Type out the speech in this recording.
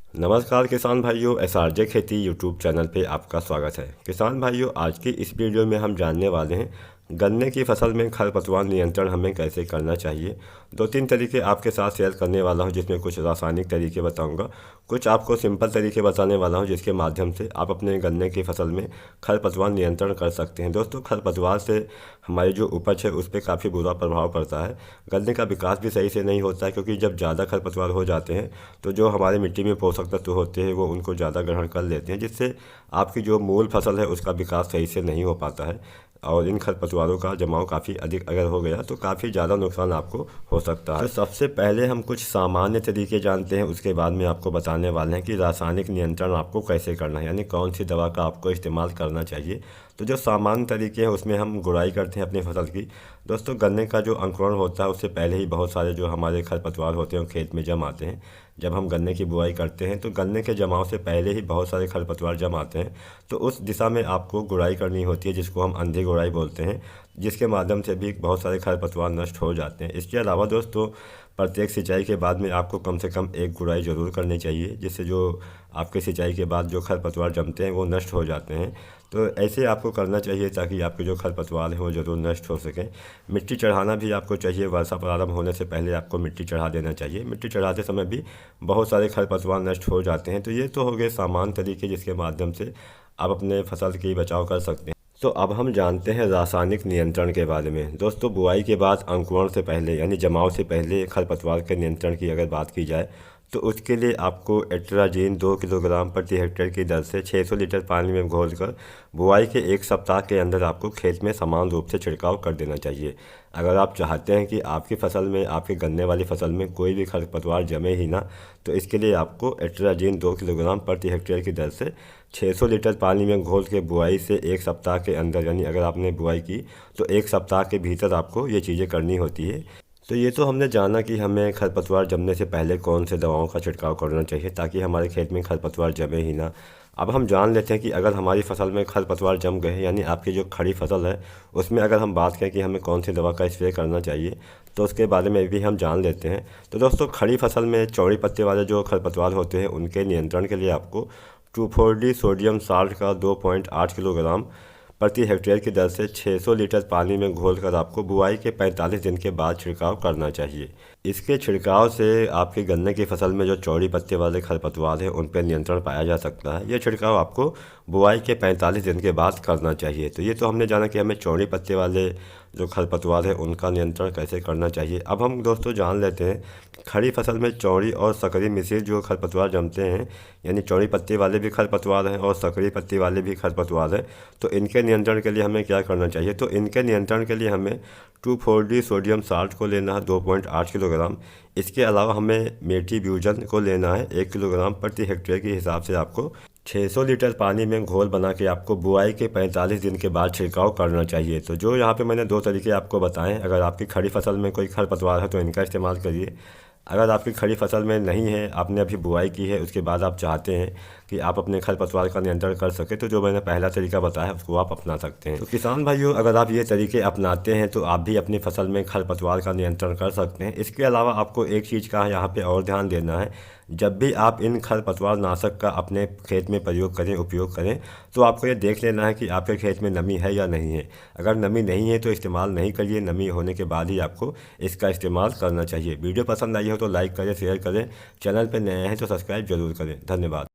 नमस्कार किसान भाइयों, एसआरजे खेती यूट्यूब चैनल पे आपका स्वागत है। किसान भाइयों, आज की इस वीडियो में हम जानने वाले हैं गन्ने की फसल में खरपतवार नियंत्रण हमें कैसे करना चाहिए। दो तीन तरीके आपके साथ शेयर करने वाला हूं, जिसमें कुछ रासायनिक तरीके बताऊंगा, कुछ आपको सिंपल तरीके बताने वाला हूं जिसके माध्यम से आप अपने गन्ने की फसल में खरपतवार नियंत्रण कर सकते हैं। दोस्तों, खरपतवार से हमारी जो उपज है उस पर काफ़ी बुरा प्रभाव पड़ता है। गन्ने का विकास भी सही से नहीं होता है, क्योंकि जब ज़्यादा खरपतवार हो जाते हैं तो जो हमारी मिट्टी में पोषक तत्व होते हैं वो उनको ज़्यादा ग्रहण कर लेते हैं, जिससे आपकी जो मूल फसल है उसका विकास सही से नहीं हो पाता है। और इन खरपतवारों का जमाव काफ़ी अधिक अगर हो गया तो काफ़ी ज़्यादा नुकसान आपको हो सकता है। तो सबसे पहले हम कुछ सामान्य तरीके जानते हैं, उसके बाद में आपको बताने वाले हैं कि रासायनिक नियंत्रण आपको कैसे करना है, यानी कौन सी दवा का आपको इस्तेमाल करना चाहिए। तो जो सामान्य तरीके हैं उसमें हम गुड़ाई करते हैं अपनी फसल की। दोस्तों, गन्ने का जो अंकुरण होता है उससे पहले ही बहुत सारे जो हमारे खरपतवार होते हैं वो खेत में जम आते हैं। जब हम गन्ने की बुआई करते हैं तो गन्ने के जमाव से पहले ही बहुत सारे खरपतवार जम आते हैं। तो उस दिशा में आपको गुड़ाई करनी होती है, जिसको हम अंधी गुड़ाई बोलते हैं, जिसके माध्यम से भी बहुत सारे खरपतवार नष्ट हो जाते हैं। इसके अलावा दोस्तों, प्रत्येक सिंचाई के बाद में आपको कम से कम एक गुड़ाई ज़रूर करनी चाहिए, जिससे जो आपके सिंचाई के बाद जो खरपतवार जमते हैं वो नष्ट हो जाते हैं। तो ऐसे आपको करना चाहिए ताकि आपके जो खरपतवार हैं वो ज़रूर नष्ट हो सकें। मिट्टी चढ़ाना भी आपको चाहिए, वर्षा प्रारंभ होने से पहले आपको मिट्टी चढ़ा देना चाहिए। मिट्टी चढ़ाते समय भी बहुत सारे खरपतवार नष्ट हो जाते हैं। तो ये तो हो गए सामान्य तरीके जिसके माध्यम से आप अपने फसल की बचाव कर सकते हैं। तो अब हम जानते हैं रासायनिक नियंत्रण के बारे में। दोस्तों, बुआई के बाद अंकुरण से पहले यानी जमाव से पहले खरपतवार के नियंत्रण की अगर बात की जाए तो उसके लिए आपको एट्राजीन 2 किलोग्राम प्रति हेक्टेयर की दर से 600 लीटर पानी में घोलकर बुआई के एक सप्ताह के अंदर आपको खेत में समान रूप से छिड़काव कर देना चाहिए। अगर आप चाहते हैं कि आपकी फसल में, आपके गन्ने वाली फसल में कोई भी खरपतवार जमे ही ना, तो इसके लिए आपको एट्राजीन 2 किलोग्राम प्रति हेक्टेयर की दर से 600 लीटर पानी में घोल के बुआई से एक सप्ताह के अंदर, यानी अगर आपने बुआई की तो एक सप्ताह के भीतर आपको ये चीज़ें करनी होती है। तो ये तो हमने जाना कि हमें खरपतवार जमने से पहले कौन से दवाओं का छिड़काव करना चाहिए ताकि हमारे खेत में खरपतवार जमे ही ना। अब हम जान लेते हैं कि अगर हमारी फसल में खरपतवार जम गए, यानी आपकी जो खड़ी फसल है उसमें अगर हम बात करें कि हमें कौन सी दवा का स्प्रे करना चाहिए, तो उसके बारे में भी हम जान लेते हैं। तो दोस्तों, खड़ी फसल में चौड़ी पत्ते वाले जो खरपतवार होते हैं उनके नियंत्रण के लिए आपको 2,4-डी सोडियम साल्ट का 2.8 किलोग्राम प्रति हेक्टेयर की दर से 600 लीटर पानी में घोलकर आपको बुआई के 45 दिन के बाद छिड़काव करना चाहिए। इसके छिड़काव से आपके गन्ने की फसल में जो चौड़ी पत्ते वाले खरपतवार हैं उन पर नियंत्रण पाया जा सकता है। ये छिड़काव आपको बुआई के 45 दिन के बाद करना चाहिए। तो ये तो हमने जाना कि हमें चौड़ी पत्ते वाले जो खरपतवार है उनका नियंत्रण कैसे करना चाहिए। अब हम दोस्तों जान लेते हैं खड़ी फसल में चौड़ी और सकरी मिश्रित जो खरपतवार जमते हैं, यानी चौड़ी पत्ती वाले भी खरपतवार हैं और सकरी पत्ती वाले भी खरपतवार हैं, तो इनके नियंत्रण के लिए हमें क्या करना चाहिए। तो इनके नियंत्रण के लिए हमें 2,4-डी सोडियम साल्ट को लेना है 2.8 किलोग्राम। इसके अलावा हमें मेटी ब्यूजन को लेना है 1 किलोग्राम प्रति हेक्टेयर के हिसाब से आपको 600 लीटर पानी में घोल बना के आपको बुआई के 45 दिन के बाद छिड़काव करना चाहिए। तो जो यहाँ पे मैंने दो तरीके आपको बताएं, अगर आपकी खड़ी फसल में कोई खरपतवार है तो इनका इस्तेमाल करिए। अगर आपकी खड़ी फसल में नहीं है, आपने अभी बुआई की है, उसके बाद आप चाहते हैं कि आप अपने खरपतवार का नियंत्रण कर सके, तो जो मैंने पहला तरीका बताया उसको आप अपना सकते हैं। तो किसान भाइयों, अगर आप ये तरीके अपनाते हैं तो आप भी अपनी फसल में खरपतवार का नियंत्रण कर सकते हैं। इसके अलावा आपको एक चीज़ का यहाँ पे और ध्यान देना है, जब भी आप इन खरपतवार नाशक का अपने खेत में प्रयोग करें, उपयोग करें, तो आपको ये देख लेना है कि आपके खेत में नमी है या नहीं है। अगर नमी नहीं है तो इस्तेमाल नहीं करिए, नमी होने के बाद ही आपको इसका इस्तेमाल करना चाहिए। वीडियो पसंद आई हो तो लाइक करें, शेयर करें, चैनल पर नए हैं तो सब्सक्राइब जरूर करें। धन्यवाद।